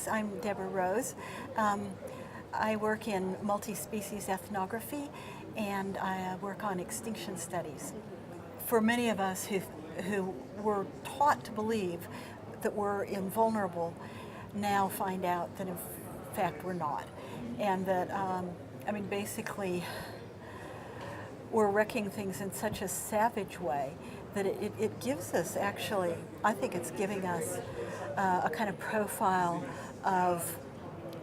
Thanks. I'm Deborah Rose. I work in multi-species ethnography, and I work on extinction studies. For many of us who were taught to believe that we're invulnerable, now find out that in fact we're not. And that, basically, we're wrecking things in such a savage way that it gives us, actually, I think it's giving us a kind of profile of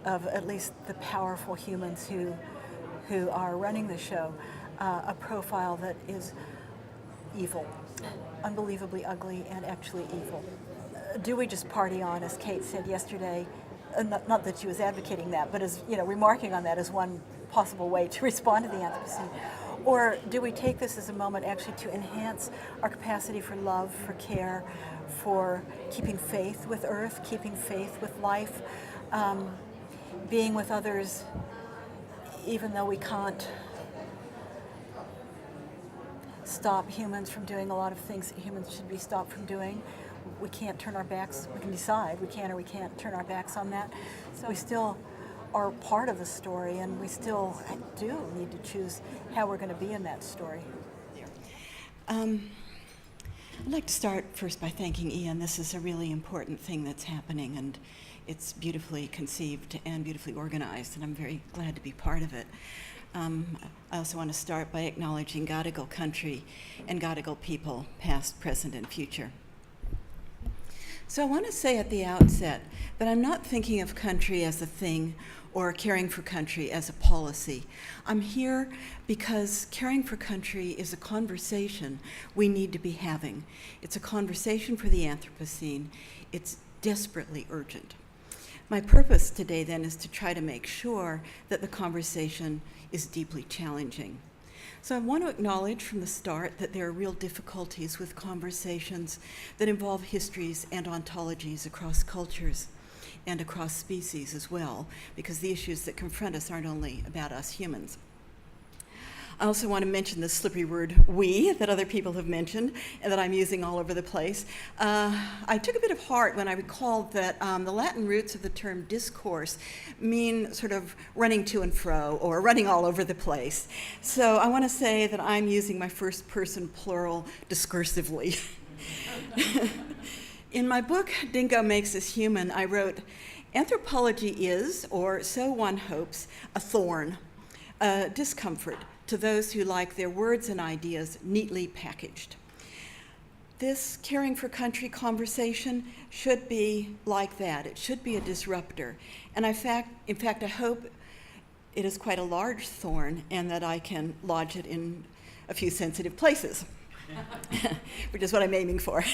at least the powerful humans who are running the show, a profile that is evil, unbelievably ugly and actually evil. Do we just party on, as Kate said yesterday? Not that she was advocating that, but as remarking on that as one possible way to respond to the Anthropocene. Or do we take this as a moment actually to enhance our capacity for love, for care, for keeping faith with Earth, keeping faith with life, being with others even though we can't stop humans from doing a lot of things that humans should be stopped from doing. We can't turn our backs, we can decide we can or we can't turn our backs on that. So we still are part of the story, and we still do need to choose how we're going to be in that story. I'd like to start first by thanking Iain. This is a really important thing that's happening, and it's beautifully conceived and beautifully organized, and I'm very glad to be part of it. I also want to start by acknowledging Gadigal country and Gadigal people, past, present, and future. So I want to say at the outset that I'm not thinking of country as a thing or caring for country as a policy. I'm here because caring for country is a conversation we need to be having. It's a conversation for the Anthropocene. It's desperately urgent. My purpose today then is to try to make sure that the conversation is deeply challenging. So I want to acknowledge from the start that there are real difficulties with conversations that involve histories and ontologies across cultures and across species as well, because the issues that confront us aren't only about us humans. I also want to mention the slippery word "we" that other people have mentioned and that I'm using all over the place. I took a bit of heart when I recalled that the Latin roots of the term discourse mean sort of running to and fro or running all over the place. So I want to say that I'm using my first person plural discursively. In my book, Dingo Makes Us Human, I wrote, "Anthropology is, or so one hopes, a thorn, a discomfort to those who like their words and ideas neatly packaged." This caring for country conversation should be like that. It should be a disruptor. And in fact, I hope it is quite a large thorn and that I can lodge it in a few sensitive places, which is what I'm aiming for.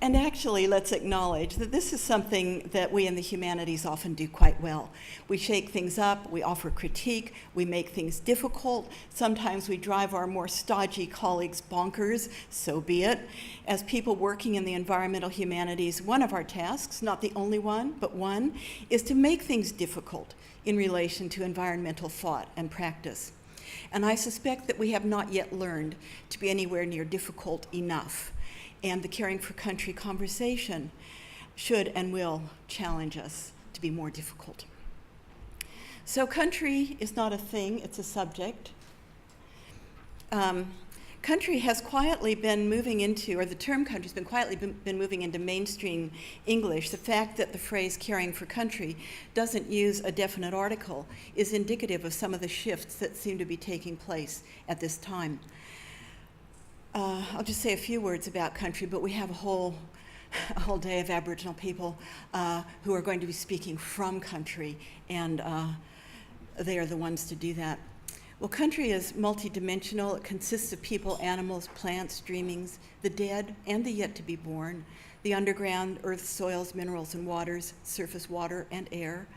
And actually, let's acknowledge that this is something that we in the humanities often do quite well. We shake things up, we offer critique, we make things difficult. Sometimes we drive our more stodgy colleagues bonkers, so be it. As people working in the environmental humanities, one of our tasks, not the only one, but one, is to make things difficult in relation to environmental thought and practice. And I suspect that we have not yet learned to be anywhere near difficult enough. And the caring for country conversation should and will challenge us to be more difficult. So country is not a thing, it's a subject. Country has quietly been moving into, or the term country has been quietly been moving into mainstream English. The fact that the phrase caring for country doesn't use a definite article is indicative of some of the shifts that seem to be taking place at this time. I'll just say a few words about country, but we have a whole day of Aboriginal people who are going to be speaking from country, and they are the ones to do that. Well, country is multidimensional. It consists of people, animals, plants, dreamings, the dead and the yet to be born, the underground, earth, soils, minerals, and waters, surface water and air.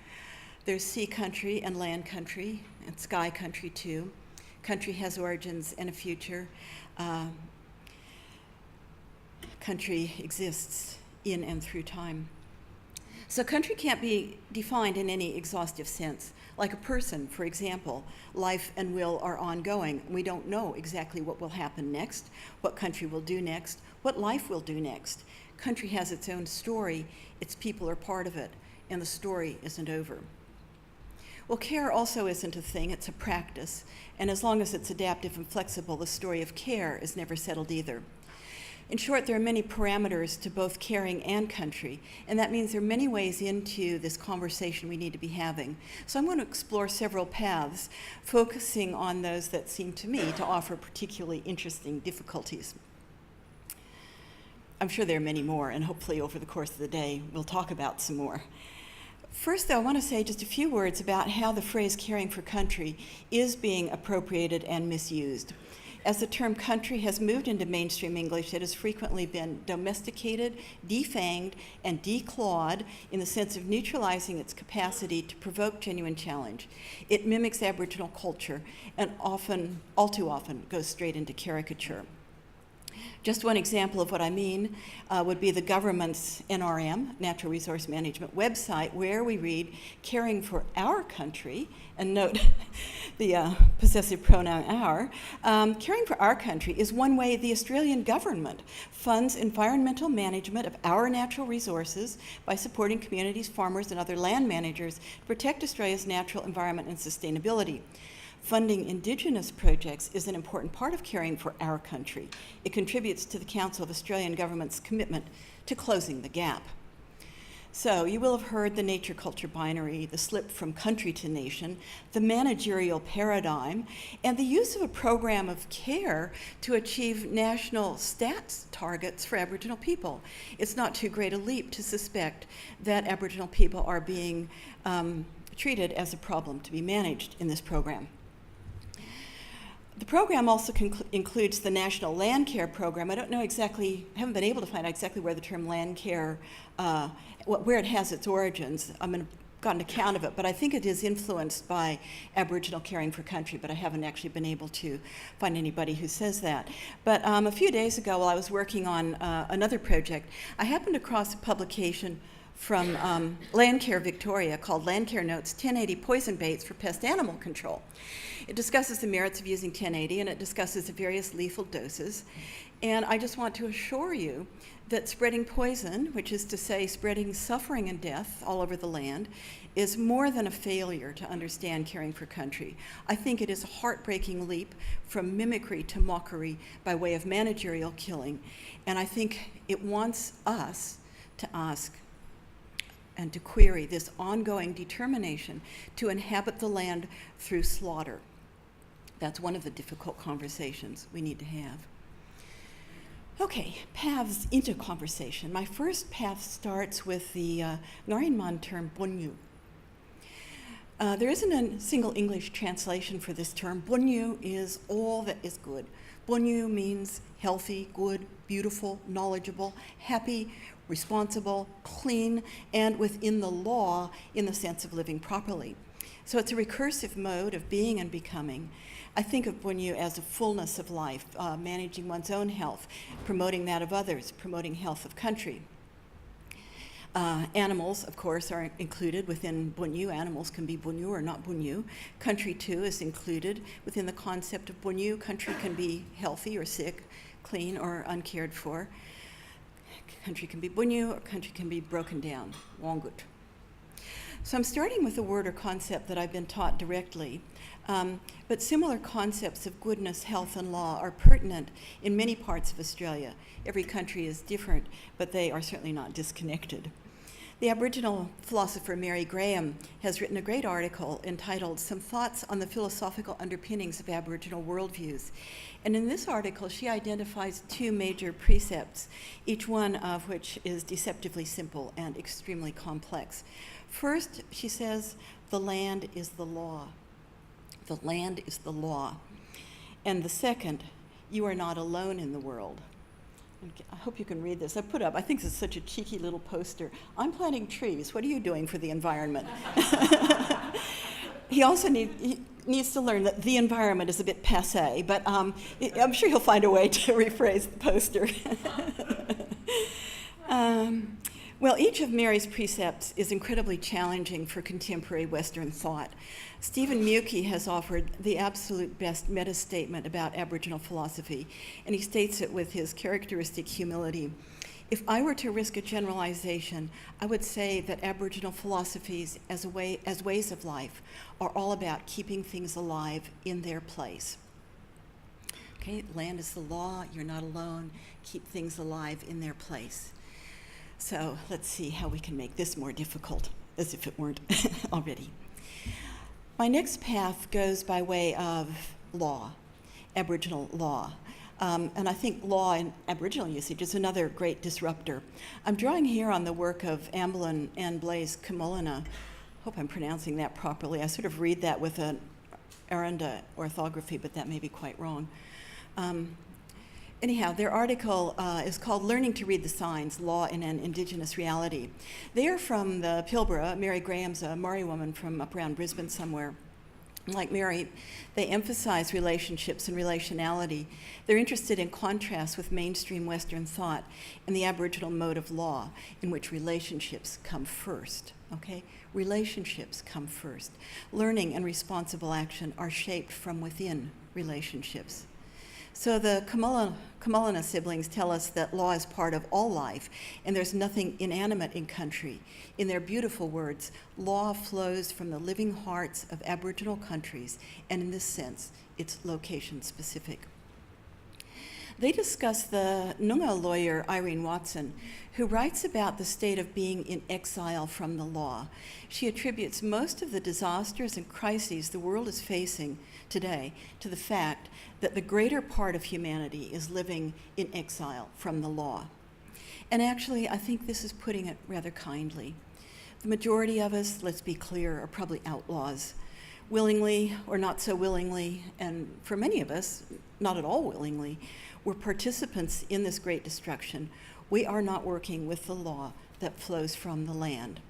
There's sea country and land country, and sky country too. Country has origins and a future. Country exists in and through time. So country can't be defined in any exhaustive sense. Like a person, for example, life and will are ongoing. We don't know exactly what will happen next, what country will do next, what life will do next. Country has its own story. Its people are part of it. and the story isn't over. Well, care also isn't a thing, it's a practice, and as long as it's adaptive and flexible, the story of care is never settled either. In short, there are many parameters to both caring and country, and that means there are many ways into this conversation we need to be having. So I'm going to explore several paths, focusing on those that seem to me to offer particularly interesting difficulties. I'm sure there are many more, and hopefully over the course of the day we'll talk about some more. First, though, I want to say just a few words about how the phrase caring for country is being appropriated and misused. As the term country has moved into mainstream English, it has frequently been domesticated, defanged, and declawed in the sense of neutralizing its capacity to provoke genuine challenge. It mimics Aboriginal culture and often, all too often, goes straight into caricature. Just one example of what I mean would be the government's NRM, Natural Resource Management website, where we read, caring for our country, and note the possessive pronoun our, caring for our country is one way the Australian government funds environmental management of our natural resources by supporting communities, farmers, and other land managers to protect Australia's natural environment and sustainability. Funding Indigenous projects is an important part of caring for our country. It contributes to the Council of Australian Government's commitment to closing the gap. So you will have heard the nature-culture binary, the slip from country to nation, the managerial paradigm, and the use of a program of care to achieve national stats targets for Aboriginal people. It's not too great a leap to suspect that Aboriginal people are being treated as a problem to be managed in this program. The program also includes the National Land Care Program. I don't know exactly, haven't been able to find out exactly where the term land care, where it has its origins. I'm going to got an account of it, but I think it is influenced by Aboriginal caring for country, but I haven't actually been able to find anybody who says that. But a few days ago, while I was working on another project, I happened across a publication from Landcare Victoria called Landcare Notes 1080 Poison Baits for Pest Animal Control. It discusses the merits of using 1080, and it discusses the various lethal doses. And I just want to assure you that spreading poison, which is to say spreading suffering and death all over the land, is more than a failure to understand caring for country. I think it is a heartbreaking leap from mimicry to mockery by way of managerial killing. And I think it wants us to ask and to query this ongoing determination to inhabit the land through slaughter. That's one of the difficult conversations we need to have. Okay, paths into conversation. My first path starts with the Ngarinman term bunyu. There isn't a single English translation for this term. Bunyu is all that is good. Bunyu means healthy, good, beautiful, knowledgeable, happy, responsible, clean, and within the law in the sense of living properly. So it's a recursive mode of being and becoming. I think of bunyu as a fullness of life, managing one's own health, promoting that of others, promoting health of country. Animals, of course, are included within bunyu. Animals can be bunyu or not bunyu. Country, too, is included within the concept of bunyu. Country can be healthy or sick, clean or uncared for. Country can be bunyu, or country can be broken down, wongut. So I'm starting with a word or concept that I've been taught directly, but similar concepts of goodness, health, and law are pertinent in many parts of Australia. Every country is different, but they are certainly not disconnected. The Aboriginal philosopher Mary Graham has written a great article entitled Some Thoughts on the Philosophical Underpinnings of Aboriginal Worldviews. And in this article, she identifies two major precepts, each one of which is deceptively simple and extremely complex. First, she says, the land is the law. The land is the law. And the second, you are not alone in the world. I hope you can read this. I put up, I think this is such a cheeky little poster. I'm planting trees. What are you doing for the environment? He also needs to learn that the environment is a bit passé, but I'm sure he'll find a way to rephrase the poster. Well, each of Mary's precepts is incredibly challenging for contemporary Western thought. Stephen Mukey has offered the absolute best meta-statement about Aboriginal philosophy, and he states it with his characteristic humility. If I were to risk a generalization, I would say that Aboriginal philosophies as ways of life are all about keeping things alive in their place. Okay, land is the law, you're not alone, keep things alive in their place. So let's see how we can make this more difficult, as if it weren't already. My next path goes by way of law, Aboriginal law. And I think law in Aboriginal usage is another great disruptor. I'm drawing here on the work of Amblin and Blaise Kamolina. Hope I'm pronouncing that properly. I sort of read that with an Aranda orthography, but that may be quite wrong. Anyhow, their article is called Learning to Read the Signs, Law in an Indigenous Reality. They are from the Pilbara. Mary Graham's a Maori woman from up around Brisbane somewhere. Like Mary, they emphasize relationships and relationality. They're interested in contrast with mainstream Western thought and the Aboriginal mode of law, in which relationships come first, okay? Relationships come first. Learning and responsible action are shaped from within relationships. So the Kamolina siblings tell us that law is part of all life, and there's nothing inanimate in country. In their beautiful words, law flows from the living hearts of Aboriginal countries, and in this sense, it's location-specific. They discuss the Noongar lawyer Irene Watson, who writes about the state of being in exile from the law. She attributes most of the disasters and crises the world is facing today to the fact that the greater part of humanity is living in exile from the law. And actually, I think this is putting it rather kindly. The majority of us, let's be clear, are probably outlaws, willingly or not so willingly, and for many of us, not at all willingly. We're participants in this great destruction. We are not working with the law that flows from the land.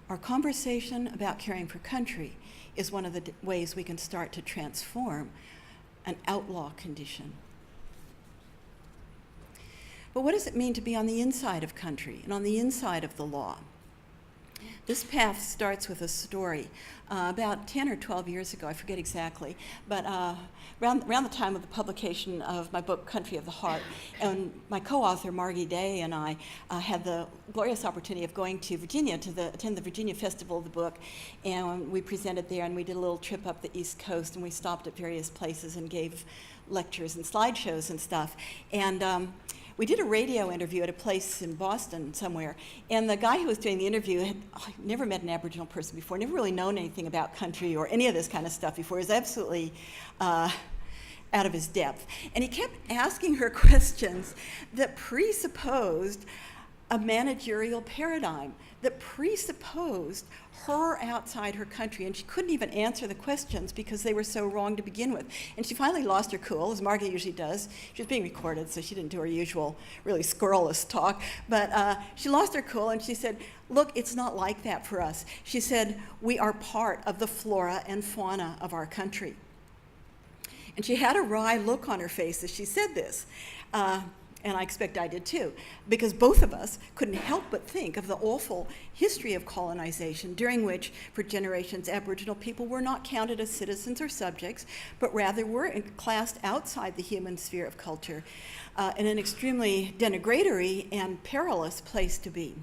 Our conversation about caring for country is one of the ways we can start to transform an outlaw condition. But what does it mean to be on the inside of country and on the inside of the law? This path starts with a story. About 10 or 12 years ago, I forget exactly, but around the time of the publication of my book, Country of the Heart, and my co-author, Margie Day, and I had the glorious opportunity of going to Virginia to attend the Virginia Festival of the Book, and we presented there, and we did a little trip up the East Coast, and we stopped at various places and gave lectures and slideshows and stuff. And we did a radio interview at a place in Boston somewhere, and the guy who was doing the interview had never met an Aboriginal person before, never really known anything about country or any of this kind of stuff before. He was absolutely out of his depth. And he kept asking her questions that presupposed a managerial paradigm, that presupposed her outside her country, and she couldn't even answer the questions because they were so wrong to begin with. And she finally lost her cool, as Margie usually does. She was being recorded, so she didn't do her usual really scurrilous talk, but she lost her cool, and she said, look, it's not like that for us. She said, we are part of the flora and fauna of our country. And she had a wry look on her face as she said this. And I expect I did too, because both of us couldn't help but think of the awful history of colonization, during which, for generations, Aboriginal people were not counted as citizens or subjects, but rather were classed outside the human sphere of culture, in an extremely denigratory and perilous place to be.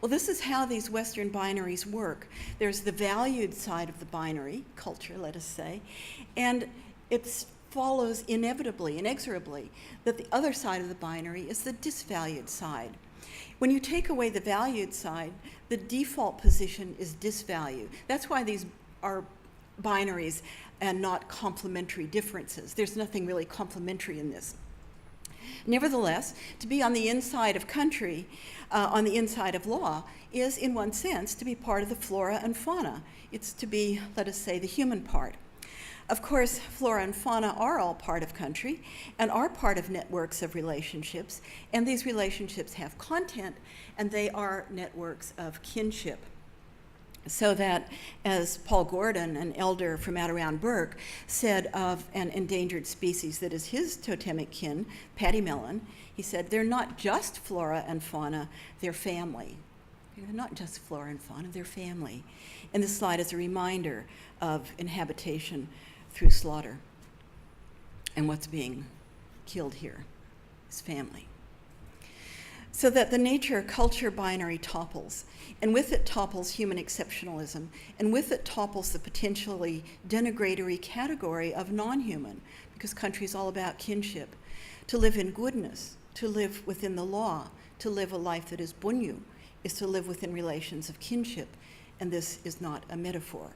Well, this is how these Western binaries work. There's the valued side of the binary, culture, let us say, and it's follows inevitably, inexorably, that the other side of the binary is the disvalued side. When you take away the valued side, the default position is disvalue. That's why these are binaries and not complementary differences. There's nothing really complementary in this. Nevertheless, to be on the inside of country, on the inside of law, is in one sense to be part of the flora and fauna. It's to be, let us say, the human part. Of course, flora and fauna are all part of country and are part of networks of relationships, and these relationships have content, and they are networks of kinship. So that, as Paul Gordon, an elder from out around Burke, said of an endangered species that is his totemic kin, Paddy Melon, he said, they're not just flora and fauna, they're family. They're not just flora and fauna, they're family. And this slide is a reminder of inhabitation through slaughter. And what's being killed here is family. so that the nature-culture binary topples, and with it topples human exceptionalism, and with it topples the potentially denigratory category of non-human, because country is all about kinship. To live in goodness, to live within the law, to live a life that is bunyu, is to live within relations of kinship, and this is not a metaphor.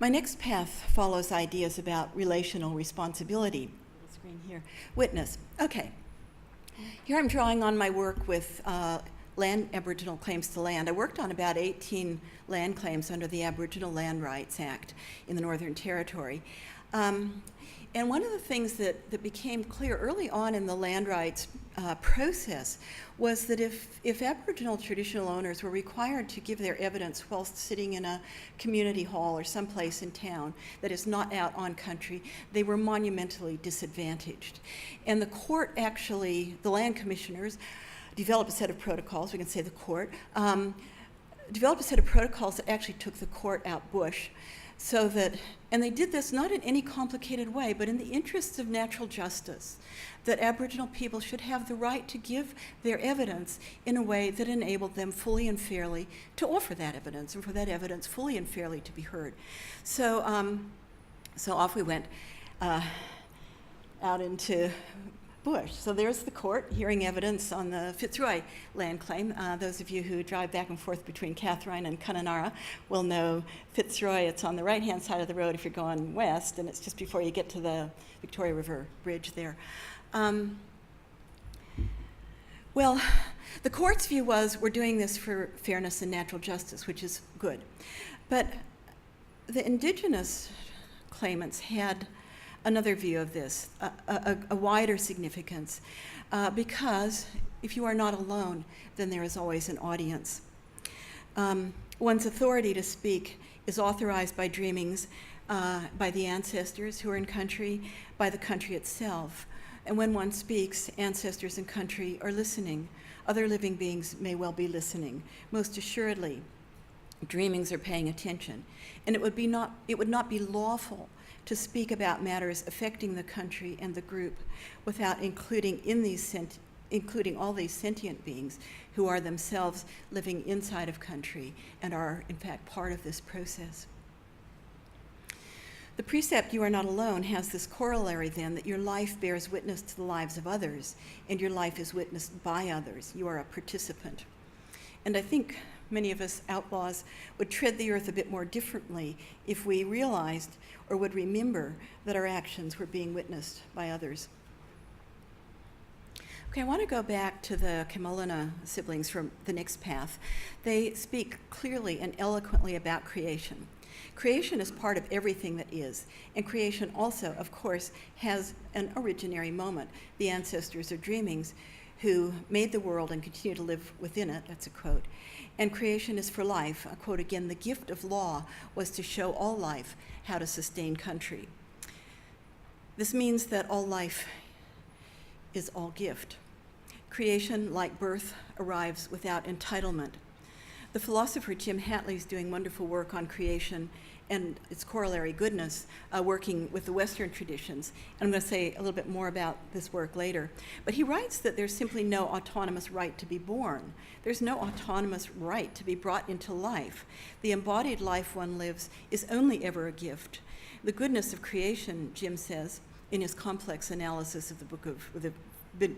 My next path follows ideas about relational responsibility. The screen here. Witness. Okay. Here I'm drawing on my work with Aboriginal claims to land. I worked on about 18 land claims under the Aboriginal Land Rights Act in the Northern Territory. And one of the things that became clear early on in the land rights process was that if Aboriginal traditional owners were required to give their evidence while sitting in a community hall or someplace in town that is not out on country, they were monumentally disadvantaged. And the court actually, the land commissioners, developed a set of protocols, we can say the court, developed a set of protocols that actually took the court out bush. So that, and they did this not in any complicated way, but in the interests of natural justice, that Aboriginal people should have the right to give their evidence in a way that enabled them fully and fairly to offer that evidence, and for that evidence fully and fairly to be heard. So, so off we went out into bush. So there's the court hearing evidence on the Fitzroy land claim. Those of you who drive back and forth between Catherine and Kununurra will know Fitzroy. It's on the right-hand side of the road if you're going west, and it's just before you get to the Victoria River Bridge there. Well, the court's view was we're doing this for fairness and natural justice, which is good. But the Indigenous claimants had another view of this, a wider significance, because if you are not alone, then there is always an audience. One's authority to speak is authorized by dreamings, by the ancestors who are in country, by the country itself. And when one speaks, ancestors and country are listening. Other living beings may well be listening. Most assuredly, dreamings are paying attention. And it would not be lawful to speak about matters affecting the country and the group without including all these sentient beings who are themselves living inside of country and are in fact part of this process. The precept, you are not alone, has this corollary then that your life bears witness to the lives of others and your life is witnessed by others. You are a participant. And I think many of us outlaws would tread the earth a bit more differently if we realized or would remember that our actions were being witnessed by others. Okay, I want to go back to the Kamulana siblings from the next path. They speak clearly and eloquently about creation. Creation is part of everything that is, and creation also, of course, has an originary moment. The ancestors or dreamings who made the world and continue to live within it, that's a quote. And creation is for life. A quote again, the gift of law was to show all life how to sustain country. This means that all life is all gift. Creation, like birth, arrives without entitlement. The philosopher Jim Hatley is doing wonderful work on creation and its corollary goodness, working with the Western traditions. And I'm going to say a little bit more about this work later. But he writes that there's simply no autonomous right to be born. There's no autonomous right to be brought into life. The embodied life one lives is only ever a gift. The goodness of creation, Jim says, in his complex analysis of the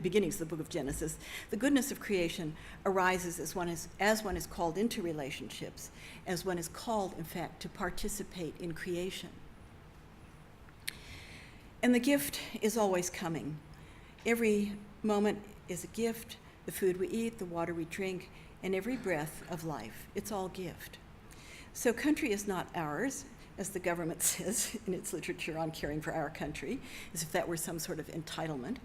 beginnings of the book of Genesis, the goodness of creation arises as one is called into relationships, as one is called, in fact, to participate in creation. And the gift is always coming. Every moment is a gift, the food we eat, the water we drink, and every breath of life. It's all gift. So country is not ours, as the government says in its literature on caring for our country, as if that were some sort of entitlement.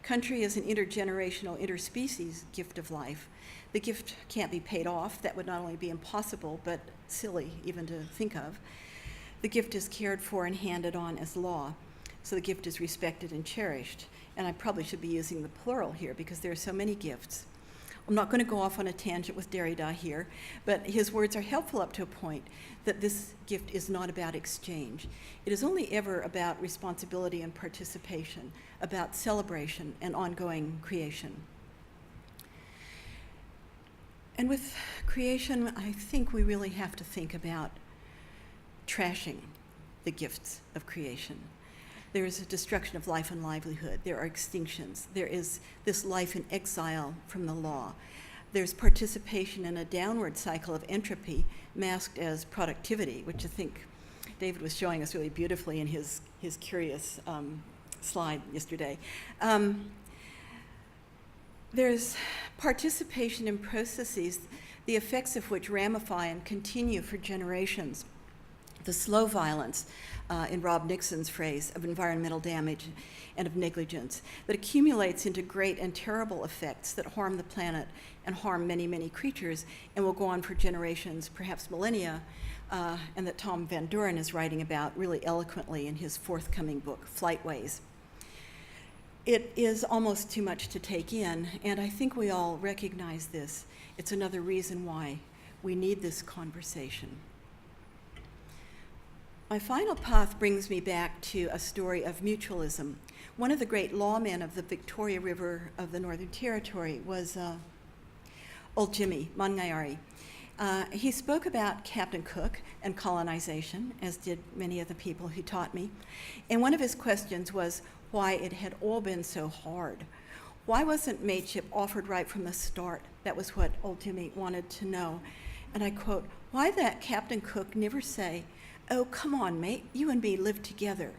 Country is an intergenerational, interspecies gift of life. The gift can't be paid off. That would not only be impossible, but silly even to think of. The gift is cared for and handed on as law. So the gift is respected and cherished. And I probably should be using the plural here because there are so many gifts. I'm not going to go off on a tangent with Derrida here, but his words are helpful up to a point that this gift is not about exchange. It is only ever about responsibility and participation, about celebration and ongoing creation. And with creation, I think we really have to think about trashing the gifts of creation. There is a destruction of life and livelihood. There are extinctions. There is this life in exile from the law. There's participation in a downward cycle of entropy masked as productivity, which I think David was showing us really beautifully in his curious slide yesterday. There's participation in processes, the effects of which ramify and continue for generations. The slow violence, in Rob Nixon's phrase, of environmental damage and of negligence that accumulates into great and terrible effects that harm the planet and harm many, many creatures and will go on for generations, perhaps millennia, and that Tom Van Doren is writing about really eloquently in his forthcoming book, Flightways. It is almost too much to take in, and I think we all recognize this. It's another reason why we need this conversation. My final path brings me back to a story of mutualism. One of the great lawmen of the Victoria River of the Northern Territory was Old Jimmy Mangayari. He spoke about Captain Cook and colonization, as did many of the people who taught me. And one of his questions was why it had all been so hard. Why wasn't mateship offered right from the start? That was what Old Jimmy wanted to know. And I quote, why that Captain Cook never say, oh, come on, mate, you and me live together.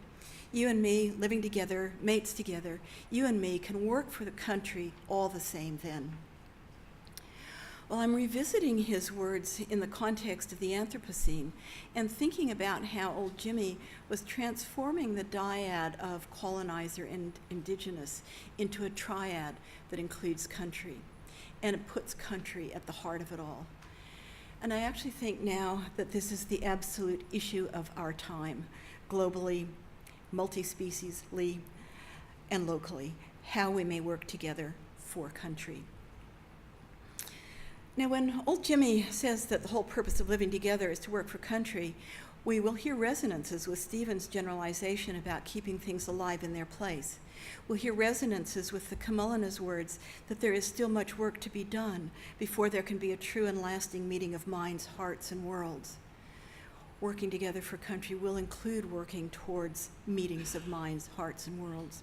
You and me living together, mates together, you and me can work for the country all the same then. Well, I'm revisiting his words in the context of the Anthropocene and thinking about how Old Jimmy was transforming the dyad of colonizer and indigenous into a triad that includes country, and it puts country at the heart of it all. And I actually think now that this is the absolute issue of our time, globally, multi-speciesly, and locally, how we may work together for country. Now, when Old Jimmy says that the whole purpose of living together is to work for country, we will hear resonances with Stephen's generalization about keeping things alive in their place. We'll hear resonances with the Kamulana's words that there is still much work to be done before there can be a true and lasting meeting of minds, hearts, and worlds. Working together for country will include working towards meetings of minds, hearts, and worlds.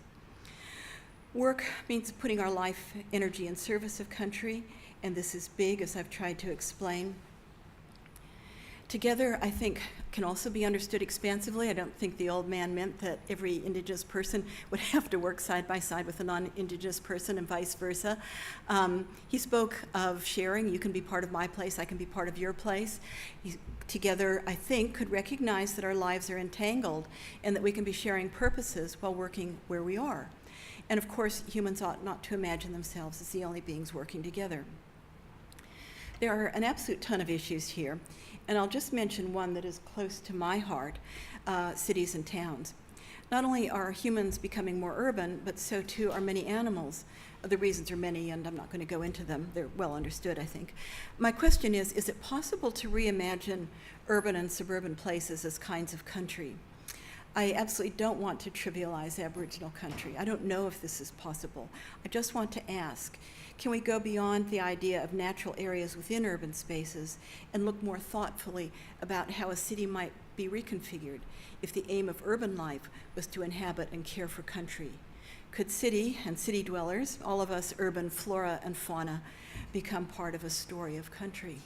Work means putting our life energy in service of country, and this is big, as I've tried to explain. Together, I think, can also be understood expansively. I don't think the old man meant that every Indigenous person would have to work side by side with a non-Indigenous person and vice versa. He spoke of sharing. You can be part of my place, I can be part of your place. Together, I think, could recognize that our lives are entangled and that we can be sharing purposes while working where we are. And of course, humans ought not to imagine themselves as the only beings working together. There are an absolute ton of issues here, and I'll just mention one that is close to my heart, cities and towns. Not only are humans becoming more urban, but so too are many animals. The reasons are many, and I'm not going to go into them. They're well understood, I think. My question is it possible to reimagine urban and suburban places as kinds of country? I absolutely don't want to trivialize Aboriginal country. I don't know if this is possible. I just want to ask, can we go beyond the idea of natural areas within urban spaces and look more thoughtfully about how a city might be reconfigured if the aim of urban life was to inhabit and care for country? Could city and city dwellers, all of us urban flora and fauna, become part of a story of country?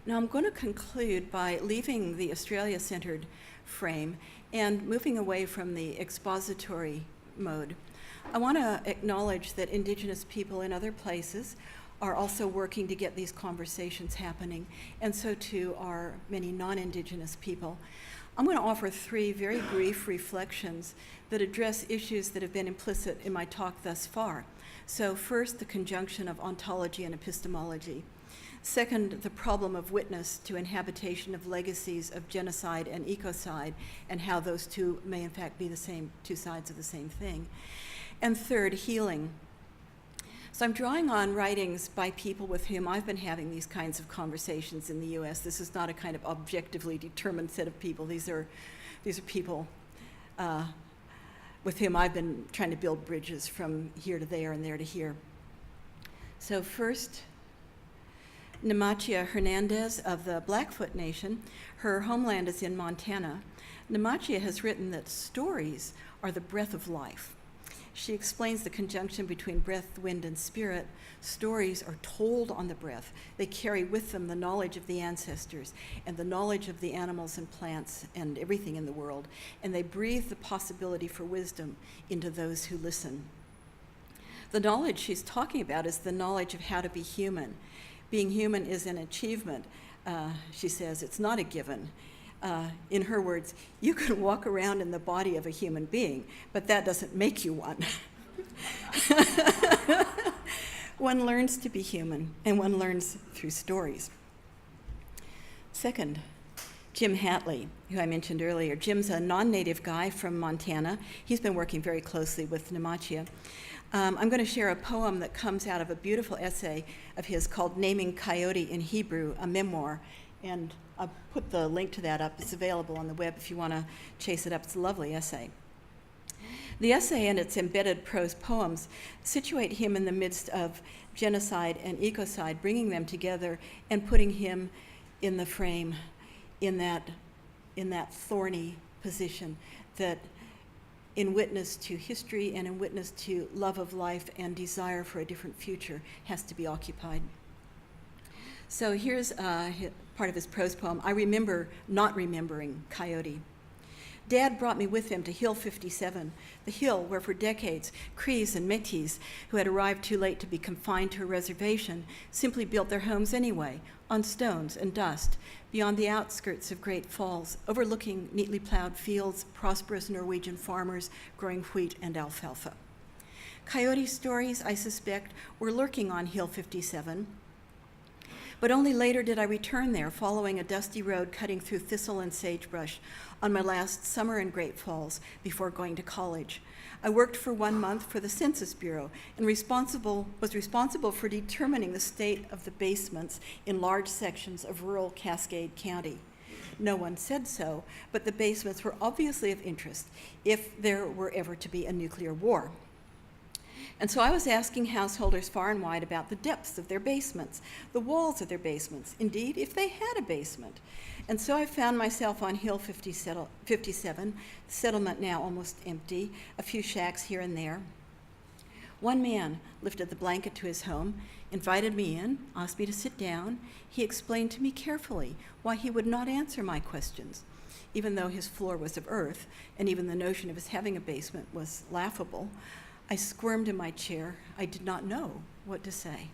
Now I'm going to conclude by leaving the Australia-centered frame and moving away from the expository mode. I want to acknowledge that Indigenous people in other places are also working to get these conversations happening, and so too are many non-Indigenous people. I'm going to offer 3 very brief reflections that address issues that have been implicit in my talk thus far. So first, the conjunction of ontology and epistemology. Second, the problem of witness to inhabitation of legacies of genocide and ecocide, and how those two may in fact be the same, two sides of the same thing. And third, healing. So I'm drawing on writings by people with whom I've been having these kinds of conversations in the US. This is not a kind of objectively determined set of people. These are people with whom I've been trying to build bridges from here to there and there to here. So first, Nemachia Hernandez of the Blackfoot Nation. Her homeland is in Montana. Nemachia has written that stories are the breath of life. She explains the conjunction between breath, wind, and spirit. Stories are told on the breath. They carry with them the knowledge of the ancestors and the knowledge of the animals and plants and everything in the world, and they breathe the possibility for wisdom into those who listen. The knowledge she's talking about is the knowledge of how to be human. Being human is an achievement. She says it's not a given. In her words, you can walk around in the body of a human being, but that doesn't make you one. One learns to be human, and one learns through stories. Second, Jim Hatley, who I mentioned earlier. Jim's a non-native guy from Montana. He's been working very closely with Nemachia. I'm going to share a poem that comes out of a beautiful essay of his called Naming Coyote in Hebrew, a memoir. And I'll put the link to that up. It's available on the web if you want to chase it up. It's a lovely essay. The essay and its embedded prose poems situate him in the midst of genocide and ecocide, bringing them together and putting him in the frame, in that thorny position that in witness to history and in witness to love of life and desire for a different future has to be occupied. So here's part of his prose poem, I Remember Not Remembering Coyote. Dad brought me with him to Hill 57, the hill where for decades Crees and Métis, who had arrived too late to be confined to a reservation, simply built their homes anyway, on stones and dust, beyond the outskirts of Great Falls, overlooking neatly plowed fields, prosperous Norwegian farmers growing wheat and alfalfa. Coyote stories, I suspect, were lurking on Hill 57, but only later did I return there, following a dusty road cutting through thistle and sagebrush on my last summer in Great Falls before going to college. I worked for 1 month for the Census Bureau and was responsible for determining the state of the basements in large sections of rural Cascade County. No one said so, but the basements were obviously of interest if there were ever to be a nuclear war. And so I was asking householders far and wide about the depths of their basements, the walls of their basements, indeed, if they had a basement. And so I found myself on Hill 57, the settlement now almost empty, a few shacks here and there. One man lifted the blanket to his home, invited me in, asked me to sit down. He explained to me carefully why he would not answer my questions, even though his floor was of earth, and even the notion of his having a basement was laughable. I squirmed in my chair. I did not know what to say.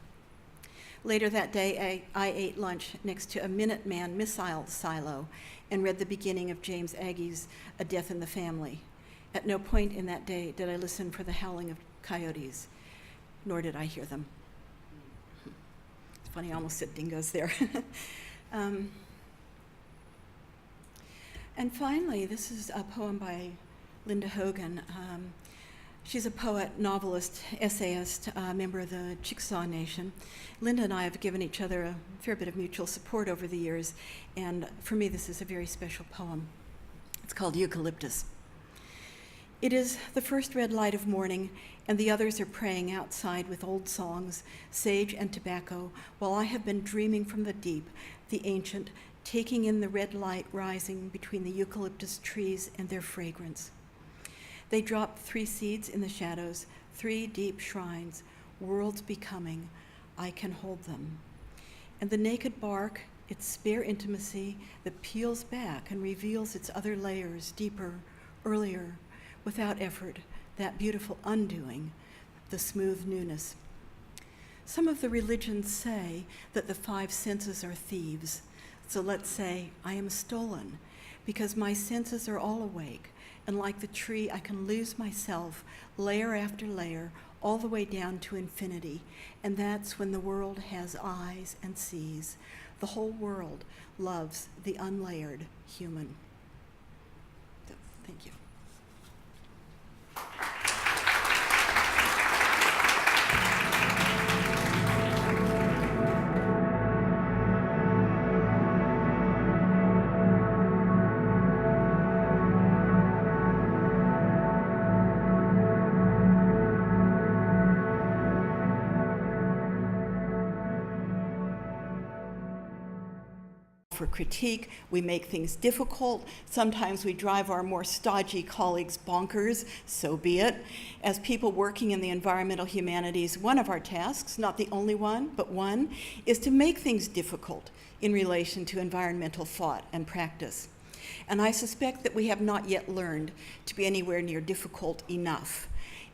Later that day, I ate lunch next to a Minuteman missile silo and read the beginning of James Aggie's A Death in the Family. At no point in that day did I listen for the howling of coyotes, nor did I hear them. It's funny, I almost said dingoes there. And finally, this is a poem by Linda Hogan. She's a poet, novelist, essayist, member of the Chickasaw Nation. Linda and I have given each other a fair bit of mutual support over the years, and for me this is a very special poem. It's called Eucalyptus. It is the first red light of morning, and the others are praying outside with old songs, sage and tobacco, while I have been dreaming from the deep, the ancient, taking in the red light rising between the eucalyptus trees and their fragrance. They drop 3 seeds in the shadows, 3 deep shrines, worlds becoming, I can hold them. And the naked bark, its spare intimacy that peels back and reveals its other layers, deeper, earlier, without effort, that beautiful undoing, the smooth newness. Some of the religions say that the 5 senses are thieves. So let's say I am stolen because my senses are all awake. And like the tree, I can lose myself layer after layer, all the way down to infinity. And that's when the world has eyes and sees. The whole world loves the unlayered human. So, thank you. for critique, we make things difficult, sometimes we drive our more stodgy colleagues bonkers, so be it. As people working in the environmental humanities, one of our tasks, not the only one, but one, is to make things difficult in relation to environmental thought and practice. And I suspect that we have not yet learned to be anywhere near difficult enough.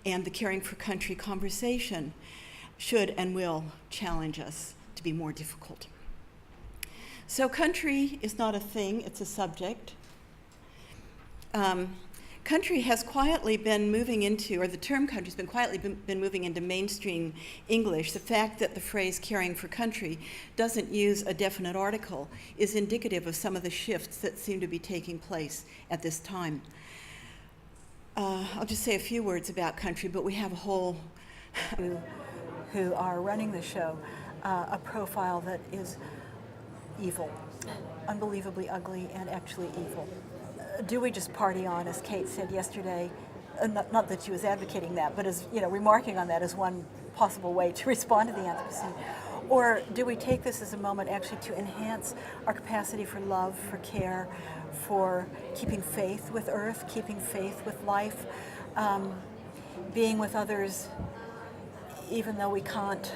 And the Caring for Country conversation should and will challenge us to be more difficult. So country is not a thing, it's a subject. Country has quietly been moving into, or the term country has been quietly been moving into mainstream English. The fact that the phrase caring for country doesn't use a definite article is indicative of some of the shifts that seem to be taking place at this time. I'll just say a few words about country, but we have a whole who are running the show, a profile that is evil, unbelievably ugly and actually evil. Do we just party on, as Kate said yesterday? Not that she was advocating that, but as remarking on that as one possible way to respond to the Anthropocene. Or do we take this as a moment actually to enhance our capacity for love, for care, for keeping faith with Earth, keeping faith with life, being with others, even though we can't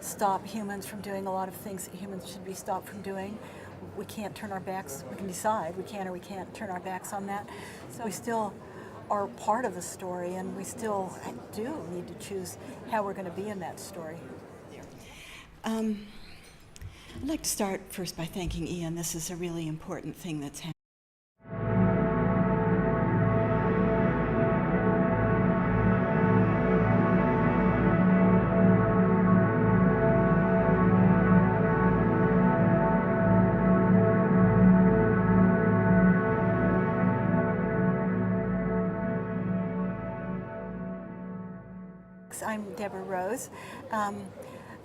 stop humans from doing a lot of things that humans should be stopped from doing. We can't turn our backs, we can decide we can or we can't turn our backs on that. So we still are part of the story, and we still do need to choose how we're going to be in that story. I'd like to start first by thanking Iain. This is a really important thing that's happening. I'm Deborah Rose.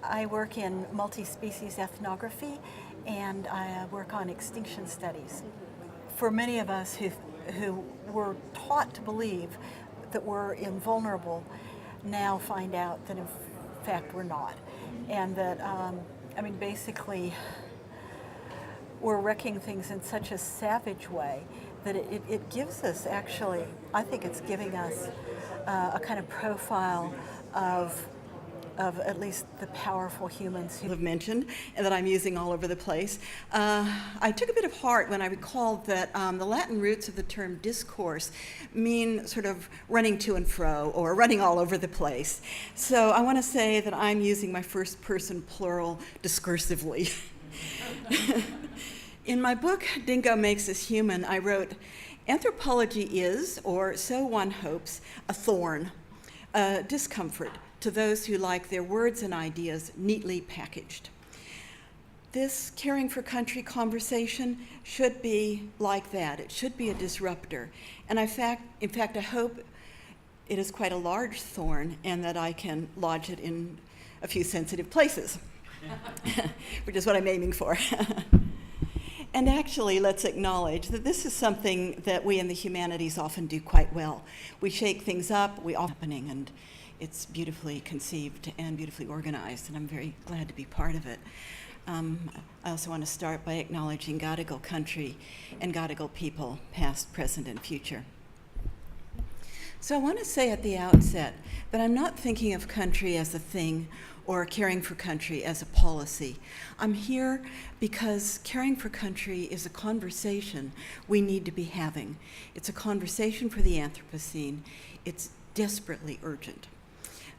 I work in multi-species ethnography, and I work on extinction studies. For many of us who were taught to believe that we're invulnerable, now find out that in fact we're not. And that, basically, we're wrecking things in such a savage way that it gives us, actually, I think it's giving us a kind of profile of at least the powerful humans who have mentioned and that I'm using all over the place. I took a bit of heart when I recalled that the Latin roots of the term discourse mean sort of running to and fro or running all over the place. So I want to say that I'm using my first person plural discursively. In my book, Dingo Makes Us Human, I wrote, anthropology is, or so one hopes, a thorn, a discomfort to those who like their words and ideas neatly packaged. This Caring for Country conversation should be like that. It should be a disruptor. And in fact, I hope it is quite a large thorn and that I can lodge it in a few sensitive places, which is what I'm aiming for. And actually, let's acknowledge that this is something that we in the humanities often do quite well. We shake things up, we often happening, and it's beautifully conceived and beautifully organized, and I'm very glad to be part of it. I also want to start by acknowledging Gadigal country and Gadigal people, past, present, and future. So I want to say at the outset that I'm not thinking of country as a thing or caring for country as a policy. I'm here because caring for country is a conversation we need to be having. It's a conversation for the Anthropocene. It's desperately urgent.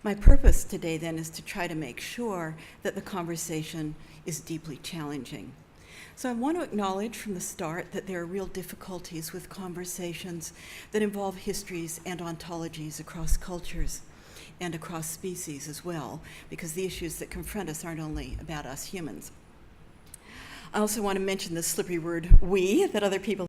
My purpose today then is to try to make sure that the conversation is deeply challenging. So I want to acknowledge from the start that there are real difficulties with conversations that involve histories and ontologies across cultures and across species as well, because the issues that confront us aren't only about us humans. I also want to mention the slippery word we that other people